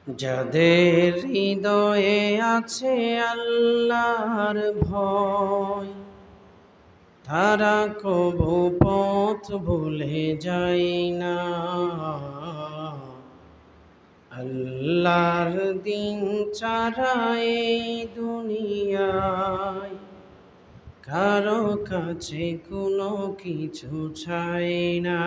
যাদের হৃদয়ে আছে আল্লাহর ভয়, তারা কবু পথ ভুলে যায় না। আল্লাহর দিন ছাড়া এই দুনিয়ায় কারো কাছে কোনো কিছু চাই না।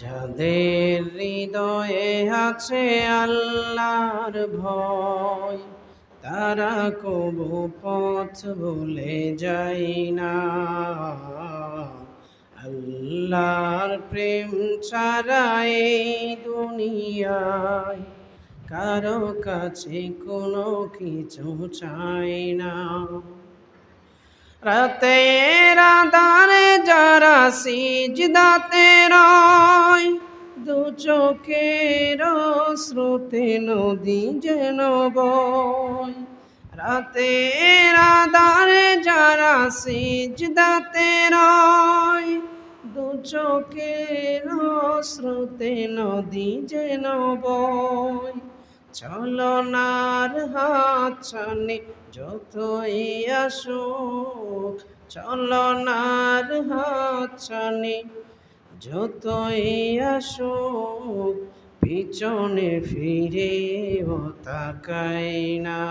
যাদের হৃদয়ে আছে আল্লাহর ভয়, তারা কবু পথ ভুলে যায় না। আল্লাহর প্রেম ছাড়া এই দুনিয়ায় কারো কাছে কোনো কিছু চাই না। রাতের আঁধারে যারা সিজদাতে রয়, দু চোখের স্রোতে নদী যেন বয়। রাতের আঁধারে যারা সিজদাতে রয়, দু চোখের স্রোতে নদী যেন বয়। চলনার হাত ছানি যতই আসুক, চলনার হাত ছানি যতই আসুক, পিছনে ফিরেও তাকাই না।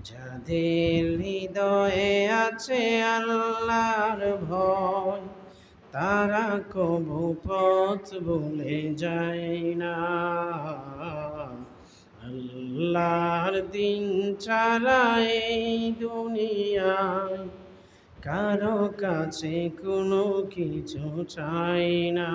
যাদের হৃদয়ে আছে আল্লাহর ভয়, তারা কবু পথ ভুলে যায় না। আল্লাহর দিন ছাড়া এই দুনিয়ায় কারো কাছে কোনো কিছু চাই না।